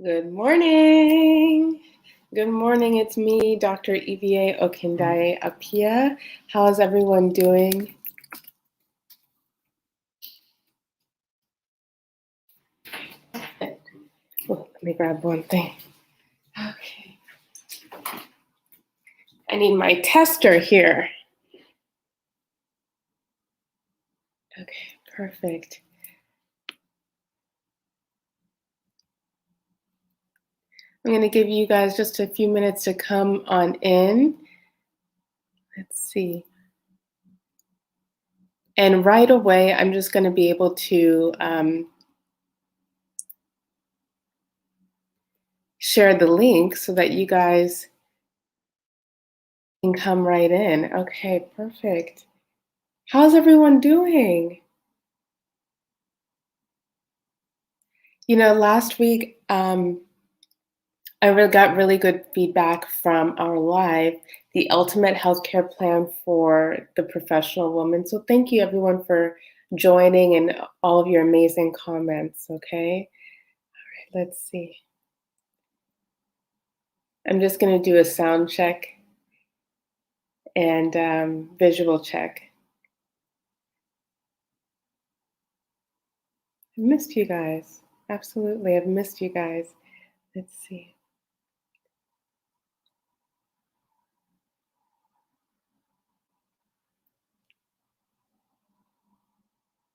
Good morning. Good morning. It's me, Dr. Ivie Okundaye Appiah. How's everyone doing? Oh, let me grab one thing. Okay. I need my tester here. Okay, perfect. I'm going to give you guys just a few minutes to come on in. Let's see. And right away, I'm just going to be able to share the link so that you guys can come right in. Okay, perfect. How's everyone doing? You know, last week, I got really good feedback from our live, the ultimate healthcare plan for the professional woman. So thank you everyone for joining and all of your amazing comments, okay? All right, let's see. I'm just gonna do a sound check and visual check. I missed you guys. Absolutely, I've missed you guys. Let's see.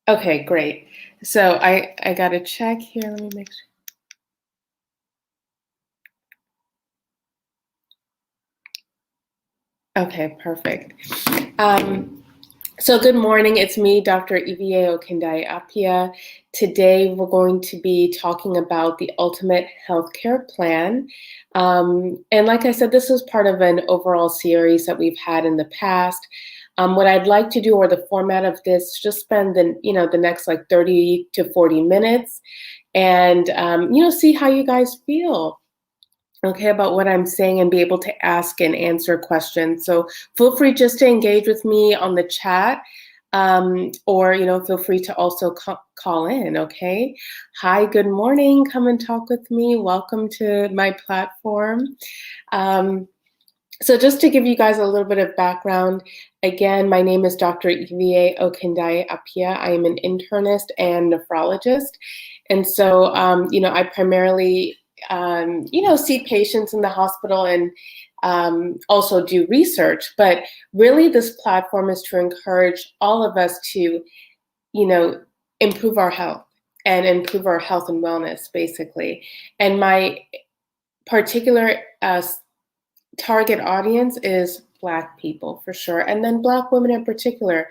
Okay, great. So I got a check here. Let me make sure. Okay, perfect. So good morning, it's me, Dr. Ivie Okundaye Appiah. Today we're going to be talking about the ultimate healthcare plan. And like I said, this is part of an overall series that we've had in the past. What I'd like to do, or the format of this, just spend the next like 30 to 40 minutes and see how you guys feel. Okay, about what I'm saying and be able to ask and answer questions. So feel free just to engage with me on the chat, or feel free to also call in. Okay. Hi, good morning. Come and talk with me. Welcome to my platform. So just to give you guys a little bit of background, again, my name is Dr. Ivie Okundaye Appiah. I am an internist and nephrologist, and so I primarily see patients in the hospital and also do research. But really, this platform is to encourage all of us to, improve our health and improve our health and wellness, basically. And my particular target audience is Black people for sure, and then Black women in particular.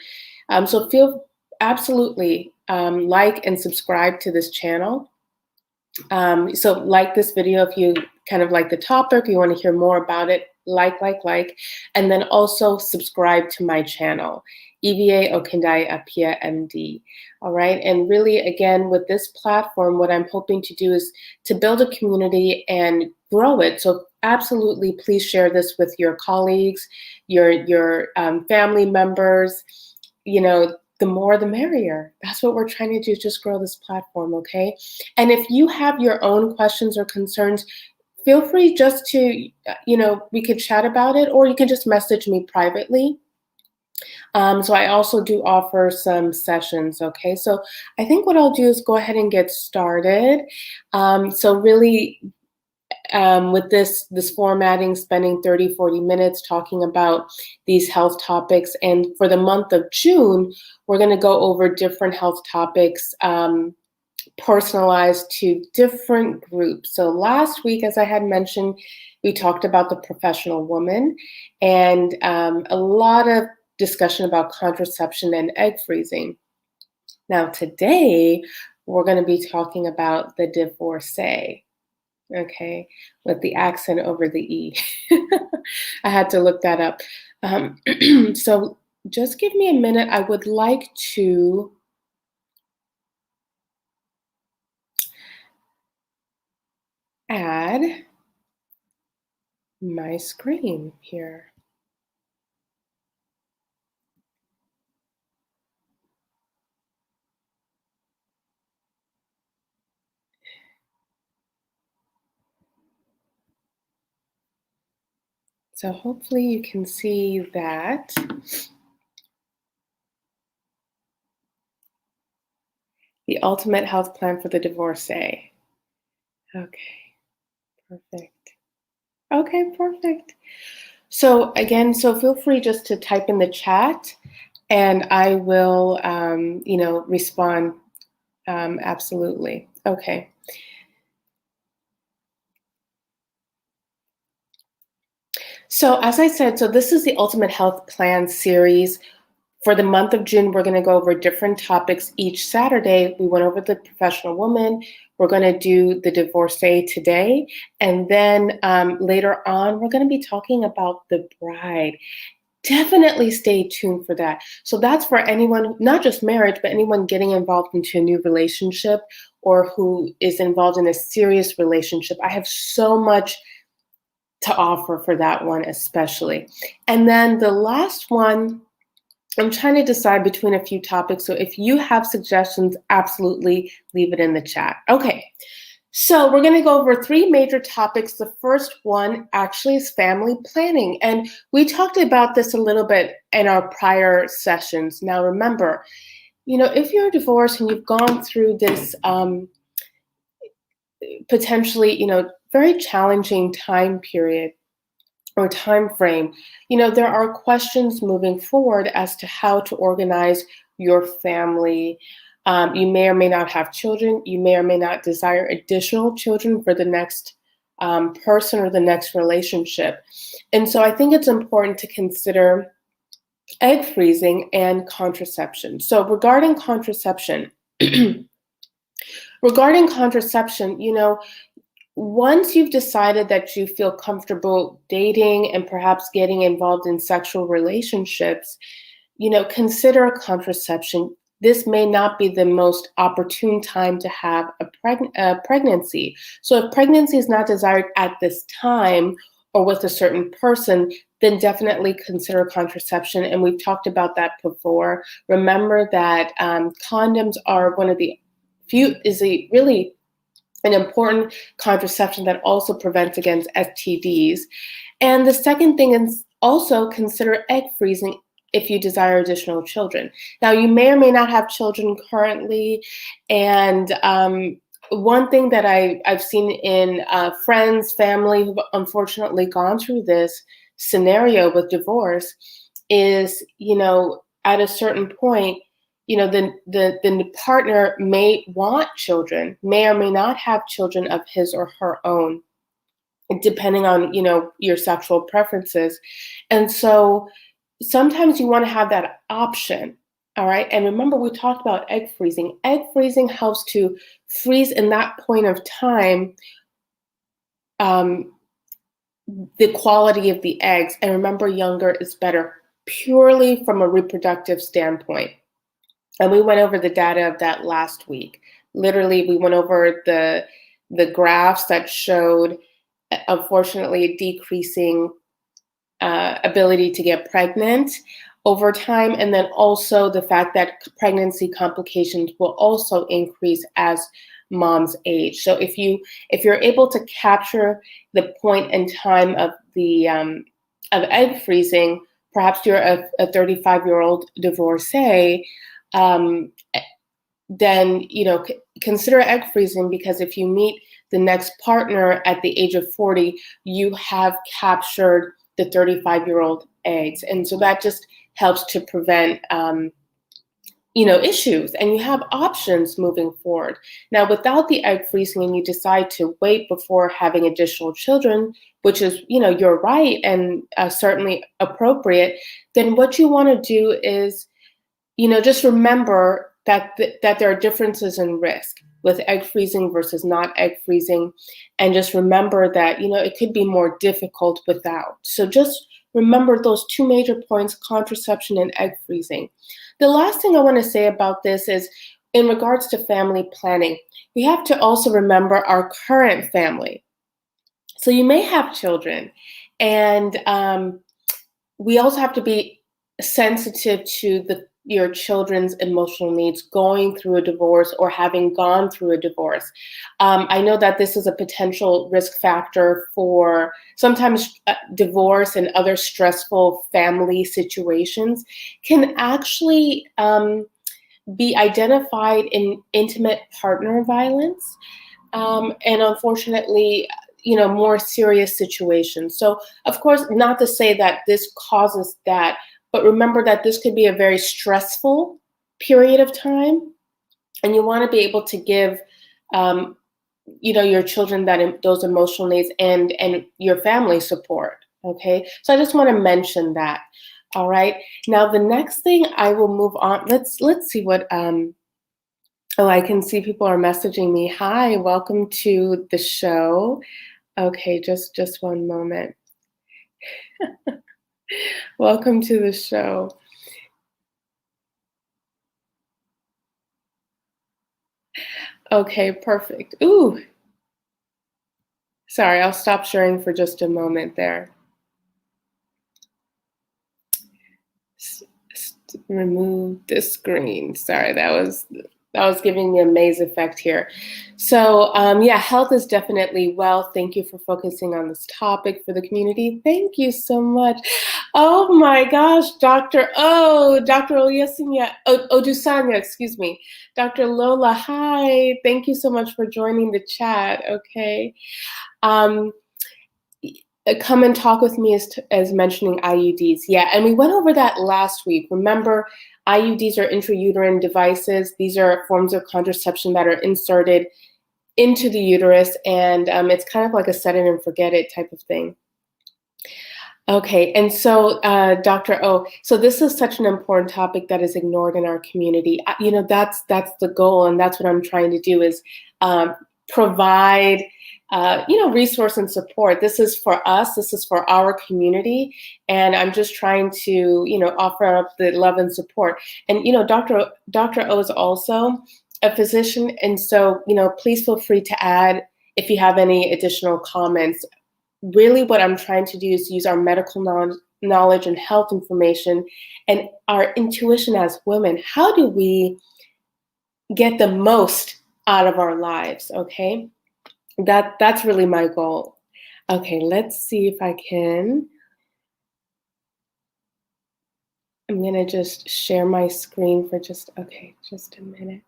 So feel absolutely like and subscribe to this channel. So like this video if you kind of like the topic, you want to hear more about it, like, and then also subscribe to my channel, Ivie Okundaye Appiah MD. All right, and really again with this platform, what I'm hoping to do is to build a community and grow it. So absolutely, please share this with your colleagues, your family members. The more the merrier. That's what we're trying to do, just grow this platform, okay? And if you have your own questions or concerns, feel free just to, we could chat about it, or you can just message me privately. So I also do offer some sessions, okay? So I think what I'll do is go ahead and get started. So really, with this formatting, spending 30, 40 minutes talking about these health topics. And for the month of June, we're going to go over different health topics personalized to different groups. So last week, as I had mentioned, we talked about the professional woman and a lot of discussion about contraception and egg freezing. Now today, we're going to be talking about the divorcée. Okay, with the accent over the E. I had to look that up. So just give me a minute. I would like to add my screen here. So hopefully you can see that. The ultimate health plan for the divorcee. Okay, perfect. Okay, perfect. So again, feel free just to type in the chat and I will, respond absolutely. Okay. So as I said, this is the Ultimate Health Plan series. For the month of June, we're going to go over different topics each Saturday. We went over the professional woman. We're going to do the divorcee today. And then later on, we're going to be talking about the bride. Definitely stay tuned for that. So that's for anyone, not just marriage, but anyone getting involved into a new relationship or who is involved in a serious relationship. I have so much to offer for that one, especially. And then the last one, I'm trying to decide between a few topics. So if you have suggestions, absolutely leave it in the chat. Okay. So we're going to go over 3 major topics. The first one actually is family planning. And we talked about this a little bit in our prior sessions. Now remember, if you're divorced and you've gone through this potentially, very challenging time period or time frame, there are questions moving forward as to how to organize your family. You may or may not have children. You may or may not desire additional children for the next person or the next relationship. And so I think it's important to consider egg freezing and contraception. So regarding contraception, once you've decided that you feel comfortable dating and perhaps getting involved in sexual relationships, consider contraception. This may not be the most opportune time to have a pregnancy. So if pregnancy is not desired at this time or with a certain person, then definitely consider contraception. And we've talked about that before. Remember that condoms are one of the few, really an important contraception that also prevents against STDs. And the second thing is also consider egg freezing if you desire additional children. Now, you may or may not have children currently. And one thing that I've seen in friends, family who've unfortunately gone through this scenario with divorce is, at a certain point, the partner may want children, may or may not have children of his or her own, depending on, your sexual preferences. And so sometimes you want to have that option. All right. And remember, we talked about egg freezing. Egg freezing helps to freeze in that point of time the quality of the eggs. And remember, younger is better purely from a reproductive standpoint. And we went over the data of that last week. Literally, we went over the graphs that showed, unfortunately, a decreasing ability to get pregnant over time, and then also the fact that pregnancy complications will also increase as moms age. So if you're able to capture the point in time of the of egg freezing, perhaps you're a 35-year-old divorcee. Then consider egg freezing, because if you meet the next partner at the age of 40, you have captured the 35-year-old eggs, and so that just helps to prevent issues, and you have options moving forward. Now, without the egg freezing, and you decide to wait before having additional children, which is your right and certainly appropriate, then what you want to do is just remember that there are differences in risk with egg freezing versus not egg freezing. And just remember that, it could be more difficult without. So just remember those 2 major points, contraception and egg freezing. The last thing I want to say about this is in regards to family planning, we have to also remember our current family. So you may have children, and we also have to be sensitive to your children's emotional needs going through a divorce or having gone through a divorce. I know that this is a potential risk factor for sometimes divorce and other stressful family situations can actually be identified in intimate partner violence, and unfortunately, more serious situations. So, of course, not to say that this causes that, but remember that this could be a very stressful period of time, and you want to be able to give, your children those emotional needs and your family support. Okay, so I just want to mention that. All right. Now the next thing I will move on. Let's see what. Oh, I can see people are messaging me. Hi, welcome to the show. Okay, just one moment. Welcome to the show. Okay, perfect. Ooh. Sorry, I'll stop sharing for just a moment there. Remove the screen. Sorry, that was giving me a maze effect here. So yeah, health is definitely wealth. Thank you for focusing on this topic for the community. Thank you so much. Oh my gosh, Dr. Odusanya, excuse me. Dr. Lola, hi. Thank you so much for joining the chat. Okay. Come and talk with me as mentioning IUDs. Yeah, and we went over that last week. Remember, IUDs are intrauterine devices. These are forms of contraception that are inserted into the uterus, and it's kind of like a set it and forget it type of thing. Okay, and so Dr. O, so this is such an important topic that is ignored in our community. That's the goal, and that's what I'm trying to do is provide resource and support. This is for us, this is for our community, and I'm just trying to, offer up the love and support. And, Dr. O is also a physician, and so, please feel free to add if you have any additional comments. Really what I'm trying to do is use our medical knowledge and health information and our intuition as women. How do we get the most out of our lives, okay? That's really my goal. Okay, let's see if I can. I'm gonna just share my screen for just a minute.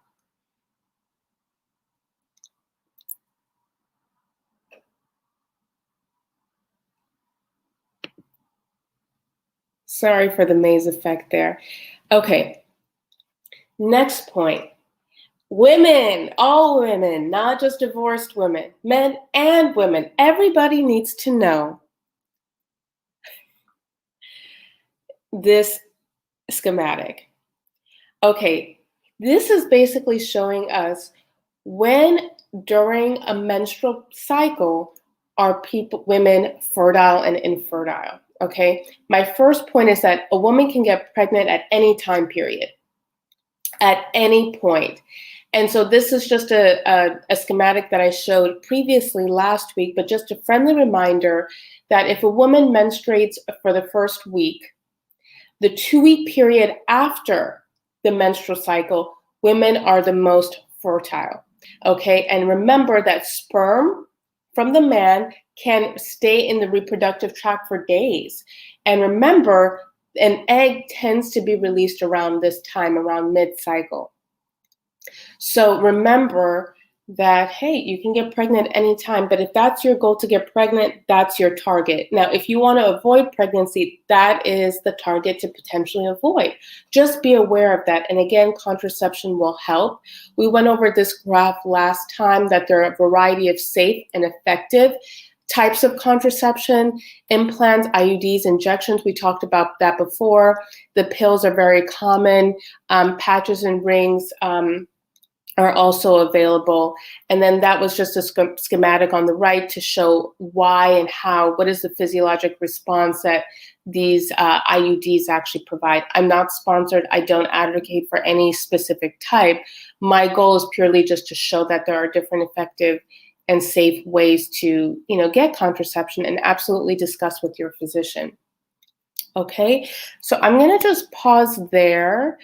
Sorry for the maze effect there. Okay, next point. Women, all women, not just divorced women, men and women, everybody needs to know this schematic. Okay, this is basically showing us when during a menstrual cycle are women fertile and infertile. Okay, my first point is that a woman can get pregnant at any time period, at any point. And so this is just a schematic that I showed previously last week, but just a friendly reminder that if a woman menstruates for the first week, the 2-week period after the menstrual cycle, women are the most fertile, okay? And remember that sperm from the man can stay in the reproductive tract for days. And remember, an egg tends to be released around this time, around mid-cycle. So remember that, hey, you can get pregnant anytime, but if that's your goal to get pregnant, that's your target. Now, if you want to avoid pregnancy, that is the target to potentially avoid. Just be aware of that. And again, contraception will help. We went over this graph last time that there are a variety of safe and effective types of contraception, implants, IUDs, injections. We talked about that before. The pills are very common. Patches and rings are also available. And then that was just a schematic on the right to show why and how, what is the physiologic response that these IUDs actually provide. I'm not sponsored. I don't advocate for any specific type. My goal is purely just to show that there are different effective and safe ways to, get contraception, and absolutely discuss with your physician. Okay, so I'm gonna just pause there.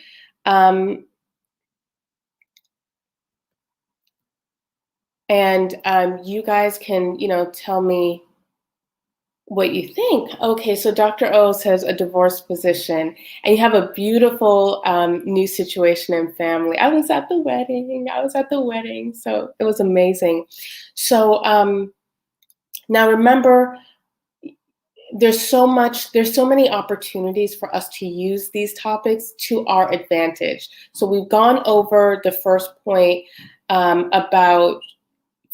You guys can, tell me what you think. Okay, so Dr. O says a divorced physician, and you have a beautiful new situation and family. I was at the wedding. So it was amazing. So now remember, there's so many opportunities for us to use these topics to our advantage. So we've gone over the first point about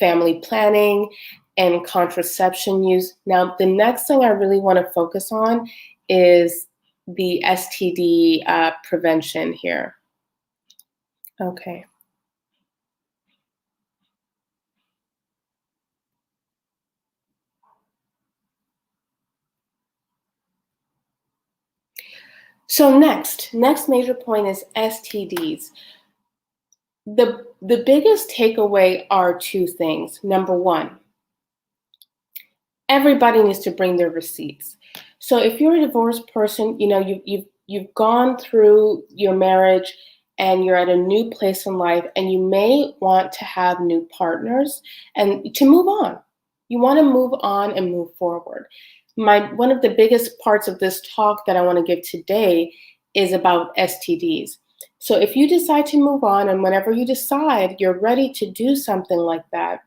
family planning and contraception use. Now, the next thing I really want to focus on is the STD prevention here. Okay. So next major point is STDs. The biggest takeaway are two things. Number one, everybody needs to bring their receipts. So if you're a divorced person, you've gone through your marriage and you're at a new place in life, and you may want to have new partners and to move on. You want to move on and move forward. One of the biggest parts of this talk that I want to give today is about STDs. So if you decide to move on, and whenever you decide you're ready to do something like that,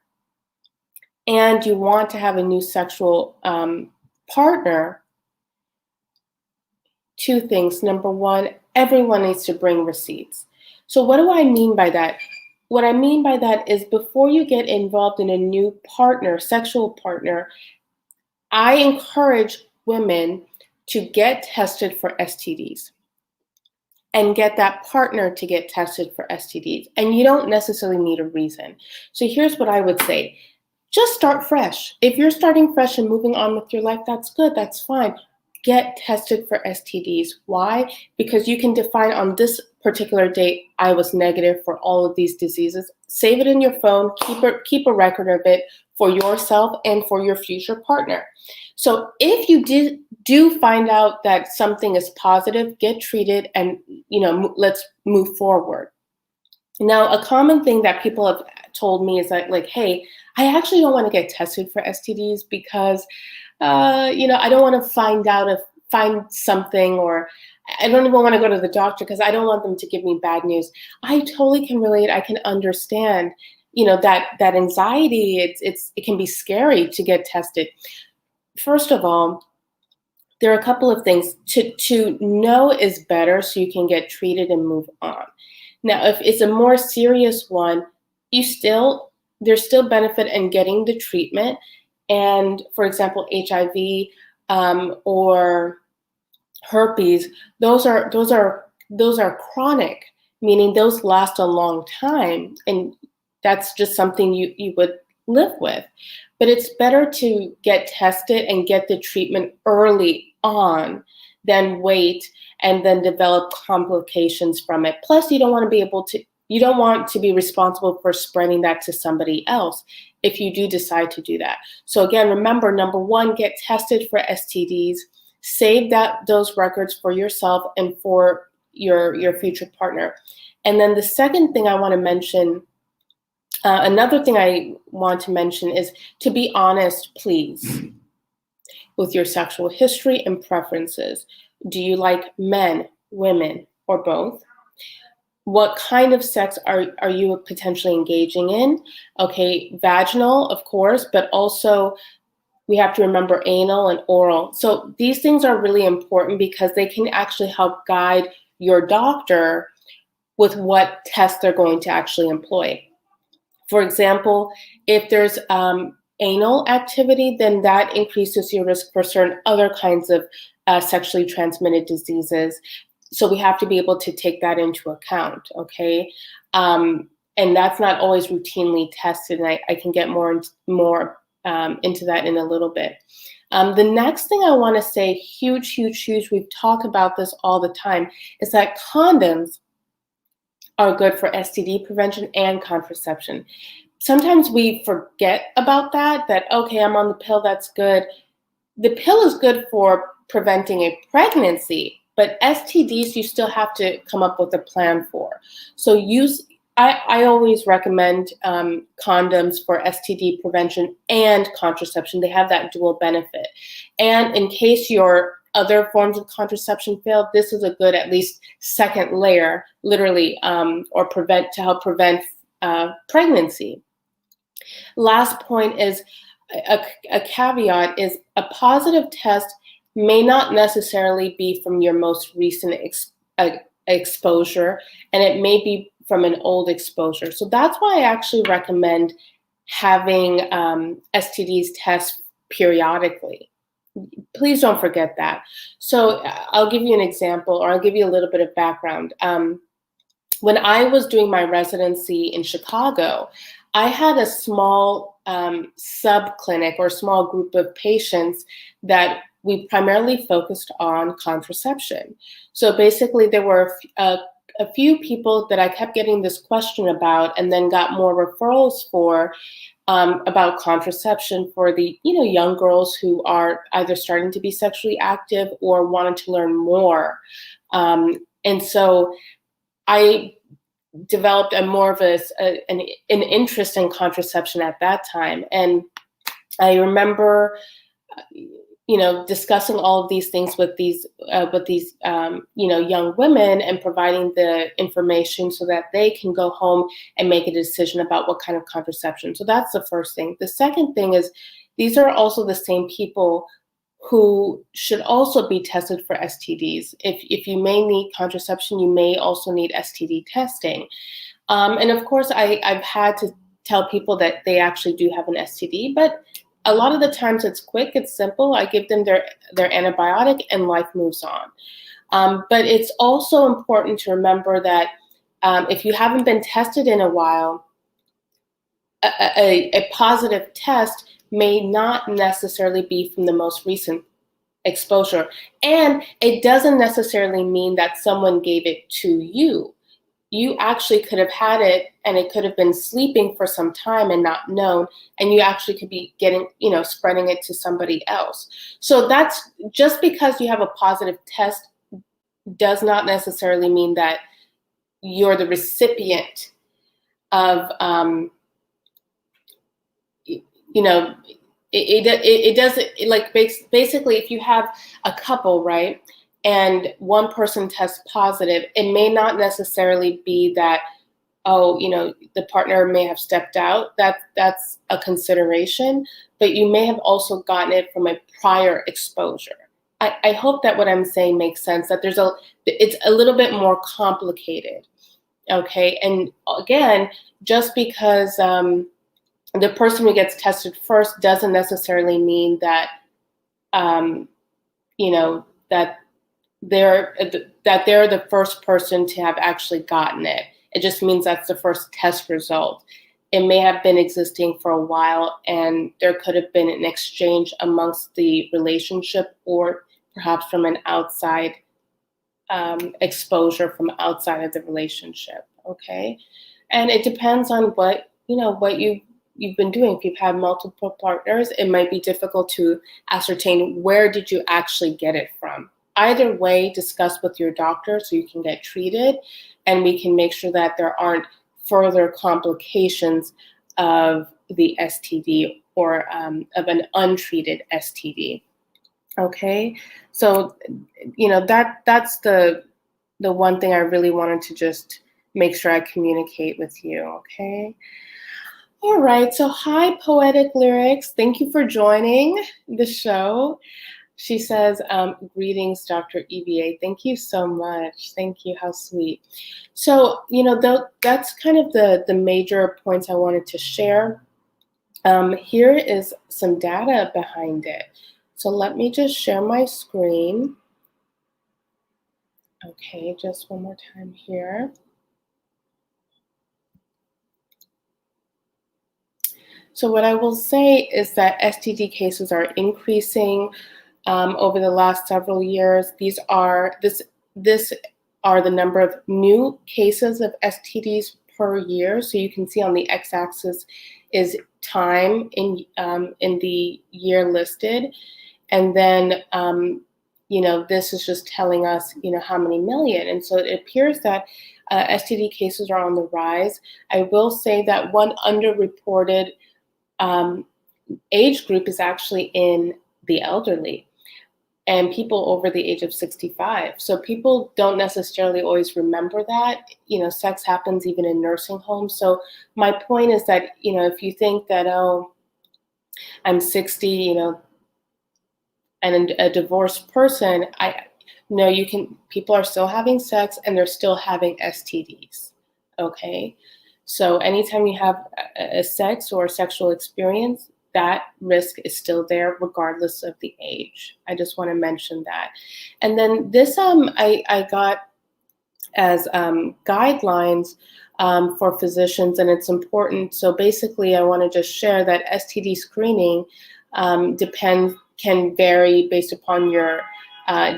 and you want to have a new sexual partner, two things. Number one, everyone needs to bring receipts. So what do I mean by that? What I mean by that is, before you get involved in a new partner, sexual partner, I encourage women to get tested for STDs and get that partner to get tested for STDs. And you don't necessarily need a reason. So here's what I would say. Just start fresh. If you're starting fresh and moving on with your life, that's good, that's fine. Get tested for STDs. Why? Because you can define, on this particular date, I was negative for all of these diseases. Save it in your phone, keep a record of it for yourself and for your future partner. So if you do find out that something is positive, get treated, and let's move forward. Now, a common thing that people have told me is that, like, hey, I actually don't want to get tested for STDs because, I don't want to find something, or I don't even want to go to the doctor because I don't want them to give me bad news. I totally can relate. I can understand, that anxiety. It can be scary to get tested. First of all, there are a couple of things. To know is better, so you can get treated and move on. Now, if it's a more serious one, there's still benefit in getting the treatment. And for example, HIV or herpes, those are chronic, meaning those last a long time, and that's just something you would live with. But it's better to get tested and get the treatment early on than wait and then develop complications from it. Plus, you don't want to be responsible for spreading that to somebody else if you do decide to do that. So again, remember, number one, get tested for STDs, save those records for yourself and for your future partner. And then the second thing I want to mention, another thing I want to mention is to be honest, please, with your sexual history and preferences. Do you like men, women, or both? What kind of sex are you potentially engaging in? Okay, vaginal, of course, but also we have to remember anal and oral. So these things are really important because they can actually help guide your doctor with what tests they're going to actually employ. For example, if there's anal activity, then that increases your risk for certain other kinds of sexually transmitted diseases. So we have to be able to take that into account, okay? And that's not always routinely tested, and I can get more into that in a little bit. The next thing I want to say, huge, we've talked about this all the time, is that condoms are good for STD prevention and contraception. Sometimes we forget about that, okay, I'm on the pill, that's good. The pill is good for preventing a pregnancy, But STDs, you still have to come up with a plan for. So I always recommend condoms for STD prevention and contraception. They have that dual benefit. And in case your other forms of contraception fail, this is a good at least second layer, literally, or to help prevent pregnancy. Last point is a caveat is a positive test may not necessarily be from your most recent exposure, and it may be from an old exposure. So that's why I actually recommend having STDs test periodically. Please don't forget that. So I'll give you an example, or I'll give you a little bit of background. When I was doing my residency in Chicago, I had a small sub-clinic or small group of patients that we primarily focused on contraception. So basically there were a few people that I kept getting this question about, and then got more referrals for about contraception for the young girls who are either starting to be sexually active or wanted to learn more. And so I developed a more of an interest in contraception at that time. And I remember, discussing all of these things with these young women, and providing the information so that they can go home and make a decision about what kind of contraception. So that's the first thing. The second thing is these are also the same people who should also be tested for STDs. If you may need contraception, you may also need STD testing. And of course, I've had to tell people that they actually do have an STD, but a lot of the times it's quick, it's simple. I give them their antibiotic and life moves on. But it's also important to remember that if you haven't been tested in a while, a positive test may not necessarily be from the most recent exposure. And it doesn't necessarily mean that someone gave it to you. You actually could have had it, and it could have been sleeping for some time and not known, and you actually could be spreading it to somebody else. So that's just because you have a positive test does not necessarily mean that you're the recipient of, it doesn't, like, basically if you have a couple, right, and one person tests positive, it may not necessarily be that, the partner may have stepped out. That's a consideration, but you may have also gotten it from a prior exposure. I hope that what I'm saying makes sense, that it's a little bit more complicated, okay? And again, just because the person who gets tested first doesn't necessarily mean that, that they're the first person to have actually gotten it. It just means that's the first test result. It may have been existing for a while, and there could have been an exchange amongst the relationship, or perhaps from an outside exposure from outside of the relationship. Okay, and it depends on what you've been doing. If you've had multiple partners, it might be difficult to ascertain where did you actually get it from. Either way, discuss with your doctor so you can get treated, and we can make sure that there aren't further complications of the STD, or of an untreated STD. Okay, so that's the one thing I really wanted to just make sure I communicate with you. Okay. All right, so hi, Poetic Lyrics. Thank you for joining the show. She says, greetings, Dr. Ivie. Thank you so much. Thank you. How sweet. So, that's kind of the major points I wanted to share. Here is some data behind it. So let me just share my screen. Okay, just one more time here. So what I will say is that STD cases are increasing over the last several years. This are the number of new cases of STDs per year. So you can see on the x-axis is time in the year listed, and then this is just telling us, how many million. And so it appears that STD cases are on the rise. I will say that one underreported age group is actually in the elderly and people over the age of 65. So people don't necessarily always remember that. Sex happens even in nursing homes. So my point is that, if you think that, oh, I'm 60, and a divorced person, people are still having sex and they're still having STDs, okay? So anytime you have a sex or a sexual experience, that risk is still there regardless of the age. I just want to mention that. And then this I got as guidelines for physicians, and it's important. So basically I want to just share that STD screening can vary based upon your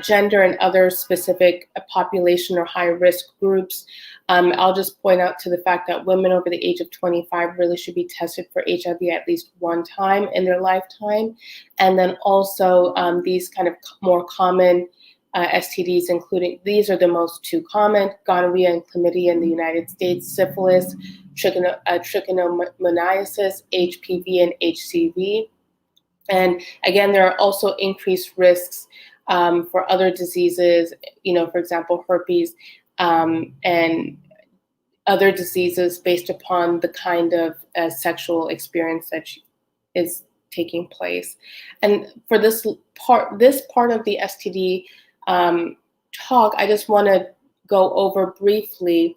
gender and other specific population or high risk groups. I'll just point out to the fact that women over the age of 25 really should be tested for HIV at least one time in their lifetime. And then also these kind of more common STDs, including, these are the most two common: gonorrhea and chlamydia in the United States, syphilis, trichomoniasis, HPV, and HCV. And again, there are also increased risks for other diseases, for example, herpes and other diseases based upon the kind of sexual experience that is taking place. And for this part of the STD talk, I just want to go over briefly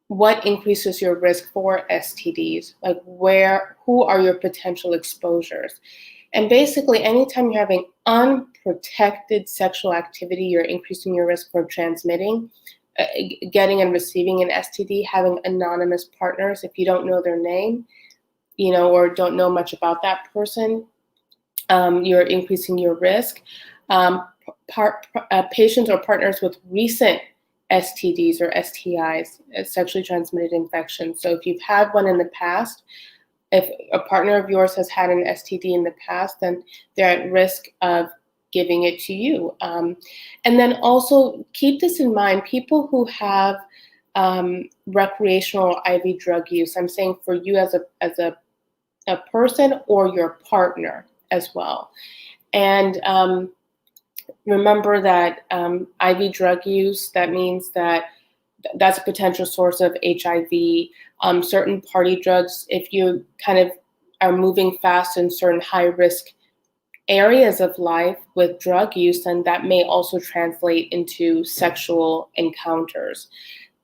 what increases your risk for STDs, like who are your potential exposures. And basically, anytime you're having unprotected sexual activity, you're increasing your risk for transmitting, getting and receiving an STD, having anonymous partners, if you don't know their name, or don't know much about that person, you're increasing your risk. Patients or partners with recent STDs or STIs, sexually transmitted infections. So if you've had one in the past, if a partner of yours has had an STD in the past, then they're at risk of giving it to you. And then also keep this in mind, people who have recreational IV drug use, I'm saying for you as a person or your partner as well. And remember that IV drug use, that means that's a potential source of HIV. Certain party drugs, if you kind of are moving fast in certain high risk areas of life with drug use, then that may also translate into sexual encounters.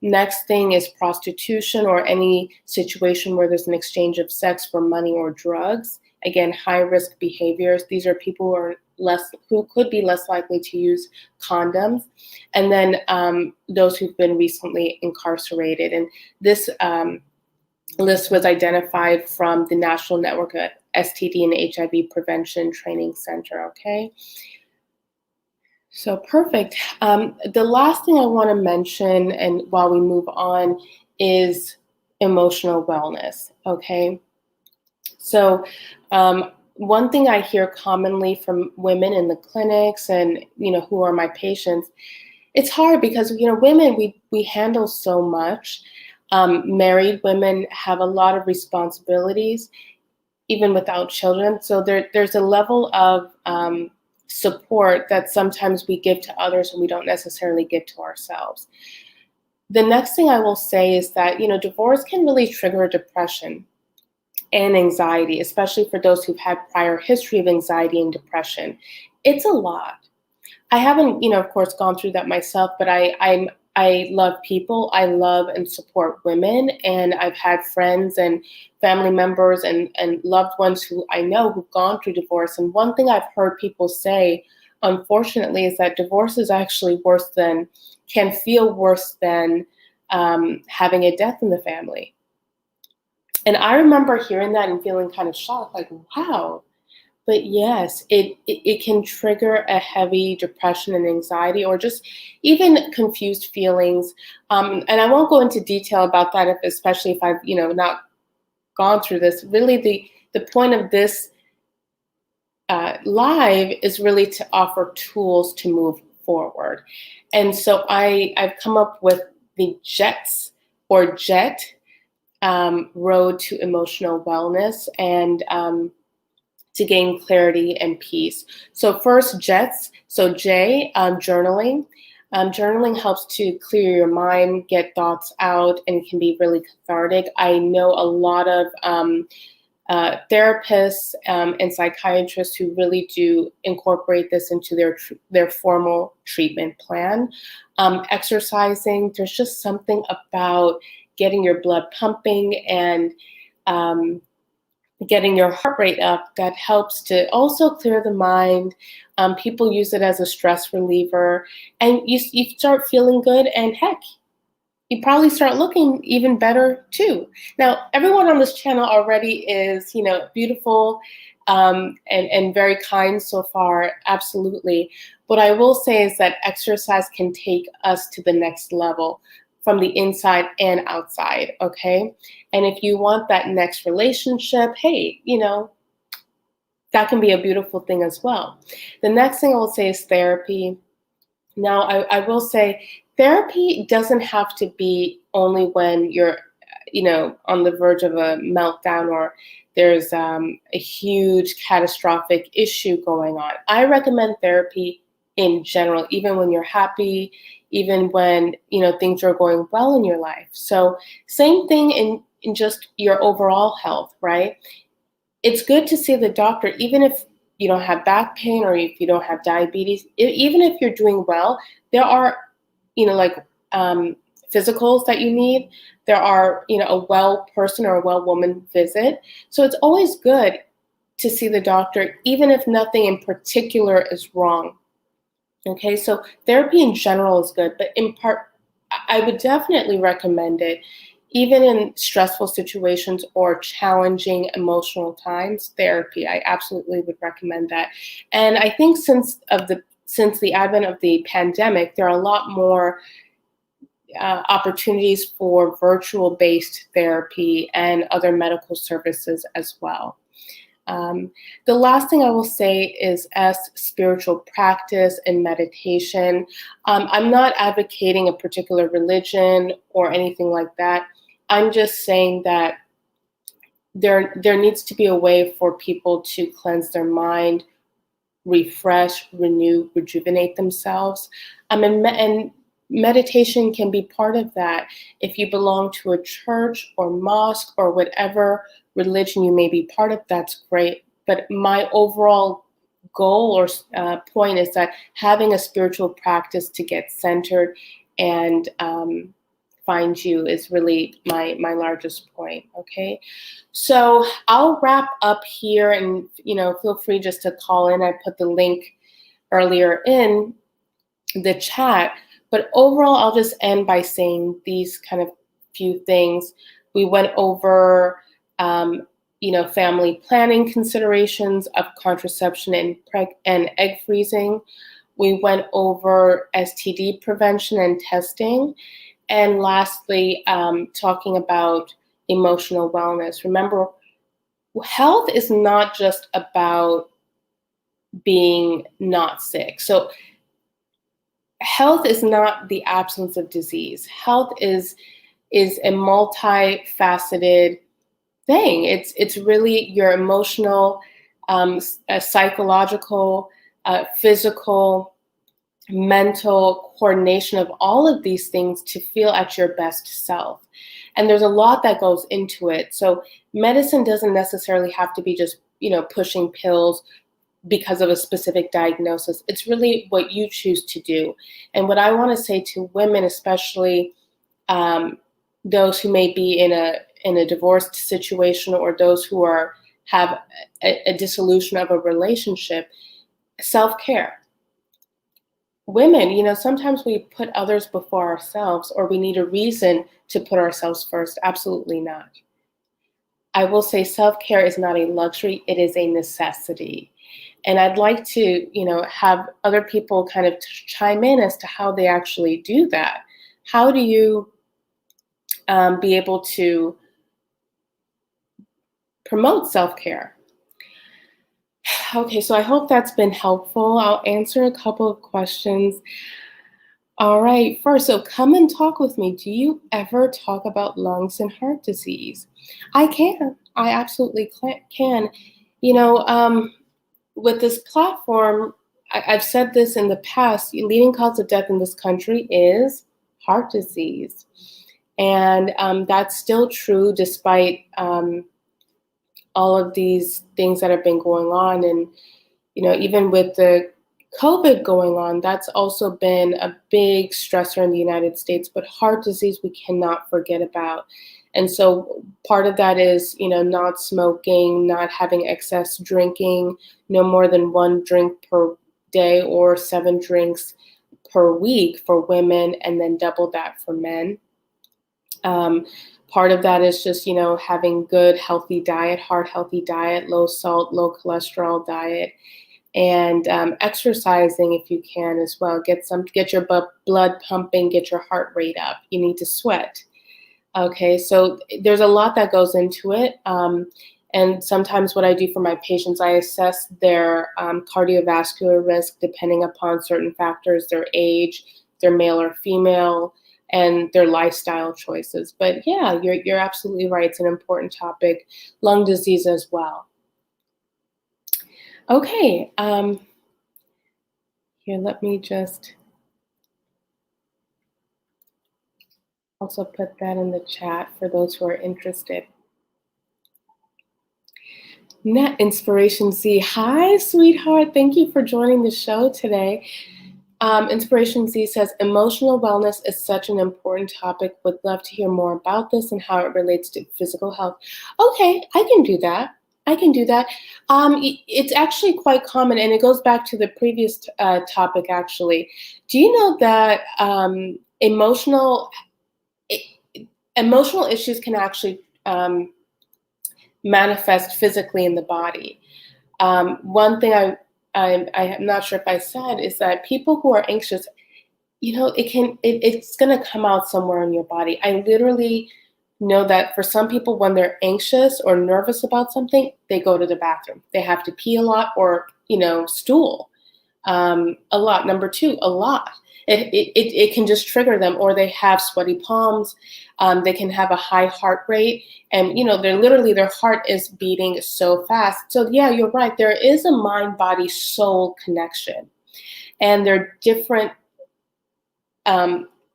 Next thing is prostitution or any situation where there's an exchange of sex for money or drugs. Again, high risk behaviors. These are people who could be less likely to use condoms. And then those who've been recently incarcerated. And this list was identified from the National Network of STD and HIV Prevention Training Center, okay? So perfect. The last thing I want to mention, and while we move on, is emotional wellness, okay? So one thing I hear commonly from women in the clinics and, who are my patients, it's hard because, women, we handle so much. Married women have a lot of responsibilities, even without children. So there's a level of support that sometimes we give to others and we don't necessarily give to ourselves. The next thing I will say is that, divorce can really trigger depression and anxiety, especially for those who've had prior history of anxiety and depression. It's a lot. I haven't, of course, gone through that myself, but I love people. I love and support women, and I've had friends and family members and loved ones who I know who've gone through divorce. And one thing I've heard people say, unfortunately, is that divorce is actually can feel worse than having a death in the family. And I remember hearing that and feeling kind of shocked, like, wow. But yes, it can trigger a heavy depression and anxiety, or just even confused feelings. And I won't go into detail about that, especially if I've, not gone through this. Really, the point of this live is really to offer tools to move forward. And so I've come up with the JETS or JET road to emotional wellness and to gain clarity and peace. So first, JETS. So J, journaling. Journaling helps to clear your mind, get thoughts out, and can be really cathartic. I know a lot of therapists and psychiatrists who really do incorporate this into their formal treatment plan. Exercising, there's just something about getting your blood pumping and getting your heart rate up that helps to also clear the mind. People use it as a stress reliever, and you start feeling good, and heck, you probably start looking even better too. Now, everyone on this channel already is, beautiful and very kind so far, absolutely. What I will say is that exercise can take us to the next level from the inside and outside, okay? And if you want that next relationship, hey, that can be a beautiful thing as well. The next thing I will say is therapy. Now, I will say therapy doesn't have to be only when you're, on the verge of a meltdown or there's a huge catastrophic issue going on. I recommend therapy in general, even when you're happy, even when, things are going well in your life. So same thing in just your overall health, right? It's good to see the doctor, even if you don't have back pain or if you don't have diabetes, even if you're doing well, there are, physicals that you need. There are, a well person or a well woman visit. So it's always good to see the doctor, even if nothing in particular is wrong. Okay, so therapy in general is good, but in part, I would definitely recommend it, even in stressful situations or challenging emotional times. Therapy, I absolutely would recommend that. And I think since the advent of the pandemic, there are a lot more opportunities for virtual-based therapy and other medical services as well. The last thing I will say is spiritual practice and meditation. I'm not advocating a particular religion or anything like that. I'm just saying that there needs to be a way for people to cleanse their mind, refresh, renew, rejuvenate themselves. And meditation can be part of that. If you belong to a church or mosque or whatever religion you may be part of, that's great. But my overall goal or point is that having a spiritual practice to get centered and find you is really my largest point. Okay, so I'll wrap up here, and feel free just to call in. I put the link earlier in the chat. But overall, I'll just end by saying these kind of few things. We went over, family planning considerations of contraception and egg freezing. We went over STD prevention and testing. And lastly, talking about emotional wellness. Remember, health is not just about being not sick. So health is not the absence of disease. Health is a multifaceted thing. It's really your emotional, psychological, physical, mental coordination of all of these things to feel at your best self. And there's a lot that goes into it. So medicine doesn't necessarily have to be just, pushing pills because of a specific diagnosis. It's really what you choose to do. And what I want to say to women, especially those who may be in a divorced situation or those who have a dissolution of a relationship, self-care. Women, sometimes we put others before ourselves, or we need a reason to put ourselves first. Absolutely not. I will say self-care is not a luxury, it is a necessity. And I'd like to, have other people kind of chime in as to how they actually do that. How do you be able to promote self-care? Okay, so I hope that's been helpful. I'll answer a couple of questions. All right, first, so come and talk with me. Do you ever talk about lungs and heart disease? I can. I absolutely can. You know, with this platform, I've said this in the past, the leading cause of death in this country is heart disease. And that's still true despite all of these things that have been going on. And, even with the COVID going on, that's also been a big stressor in the United States. But heart disease, we cannot forget about. And so part of that is, not smoking, not having excess drinking, no more than one drink per day or 7 drinks per week for women, and then double that for men. Part of that is just, having good, healthy diet, heart healthy diet, low salt, low cholesterol diet, and exercising if you can as well. Get your blood pumping, get your heart rate up. You need to sweat. Okay, so there's a lot that goes into it. And sometimes what I do for my patients, I assess their cardiovascular risk depending upon certain factors, their age, their male or female, and their lifestyle choices. But yeah, you're absolutely right. It's an important topic. Lung disease as well. Okay, here, let me just also put that in the chat for those who are interested. Net Inspiration Z. Hi, sweetheart. Thank you for joining the show today. Inspiration Z says, emotional wellness is such an important topic. Would love to hear more about this and how it relates to physical health. Okay, I can do that. It's actually quite common, and it goes back to the previous topic, actually. Do you know that emotional issues can actually manifest physically in the body? One thing I'm not sure if I said is that people who are anxious, it's going to come out somewhere in your body. I literally know that for some people, when they're anxious or nervous about something, they go to the bathroom. They have to pee a lot or, stool a lot. Number 2, a lot. It can just trigger them, or they have sweaty palms. They can have a high heart rate, and their heart is beating so fast. So yeah, you're right. There is a mind, body, soul connection, and there are different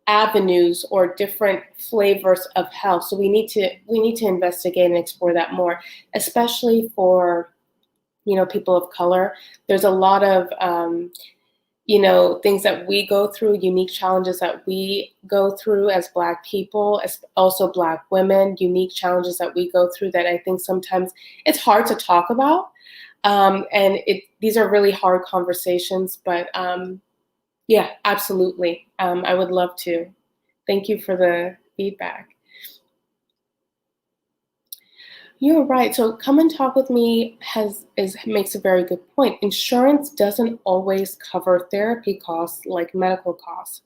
avenues or different flavors of health. So we need to investigate and explore that more, especially for people of color. There's a lot of things that we go through, unique challenges that we go through as Black people, as also Black women, unique challenges that we go through that I think sometimes it's hard to talk about. And these are really hard conversations, but yeah, absolutely. I would love to. Thank you for the feedback. You're right. So come and talk with me makes a very good point. Insurance doesn't always cover therapy costs like medical costs.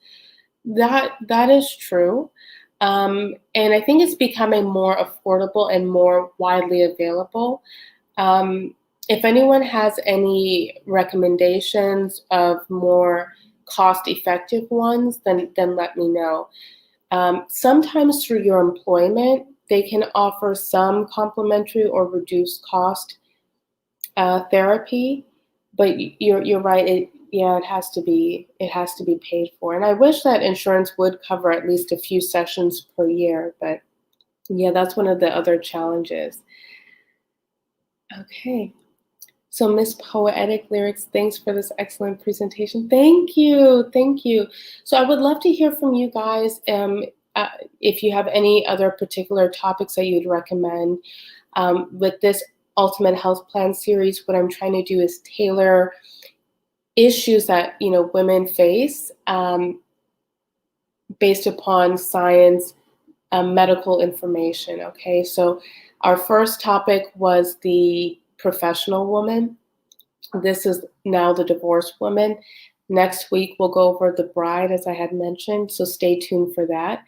That is true. And I think it's becoming more affordable and more widely available. If anyone has any recommendations of more cost-effective ones, then let me know. Sometimes through your employment, they can offer some complimentary or reduced cost therapy, but you're right. It has to be paid for. And I wish that insurance would cover at least a few sessions per year, but yeah, that's one of the other challenges. Okay. So Miss Poetic Lyrics, thanks for this excellent presentation. Thank you. So I would love to hear from you guys. If you have any other particular topics that you'd recommend. With this Ultimate Health Plan series, what I'm trying to do is tailor issues that women face based upon science, medical information. Okay, so our first topic was the professional woman. This is now the divorced woman. Next week, we'll go over the bride, as I had mentioned, so stay tuned for that.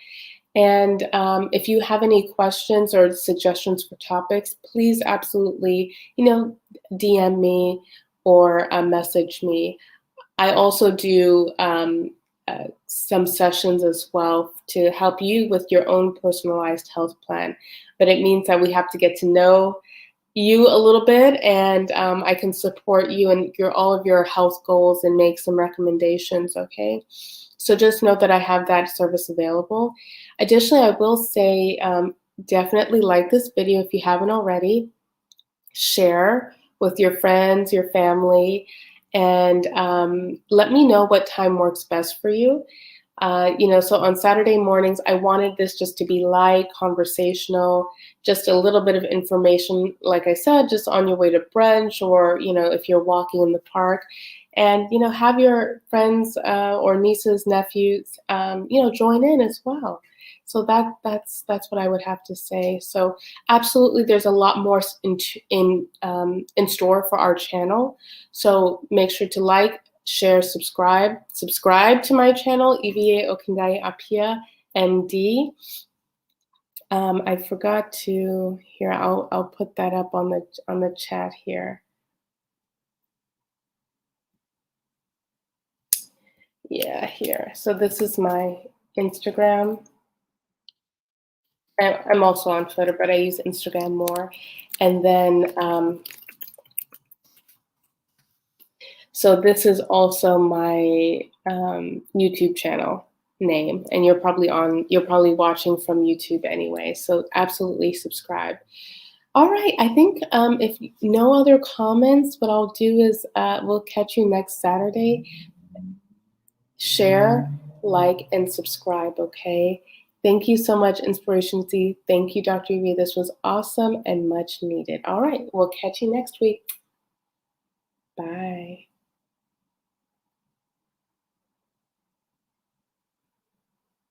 And if you have any questions or suggestions for topics, please absolutely, DM me or message me. I also do some sessions as well to help you with your own personalized health plan. But it means that we have to get to know you a little bit, and I can support you in all of your health goals and make some recommendations, okay? So just note that I have that service available. Additionally, I will say definitely like this video if you haven't already. Share with your friends, your family, and let me know what time works best for you. So on Saturday mornings, I wanted this just to be light, conversational, just a little bit of information, like I said, just on your way to brunch, or, if you're walking in the park, and, have your friends or nieces, nephews, join in as well. So that's what I would have to say. So absolutely, there's a lot more in store for our channel. So make sure to like, share, subscribe to my channel, Ivie Okundaye Appiah, MD. I forgot to here. I'll put that up on the chat here. Yeah, here. So this is my Instagram. I'm also on Twitter, but I use Instagram more. And then, so this is also my YouTube channel name, and you're probably watching from YouTube anyway. So absolutely subscribe. All right, I think if no other comments, what I'll do is we'll catch you next Saturday. Share, like, and subscribe, okay? Thank you so much, Inspiration Z. Thank you, Dr. Ivie. This was awesome and much needed. All right, we'll catch you next week. Bye.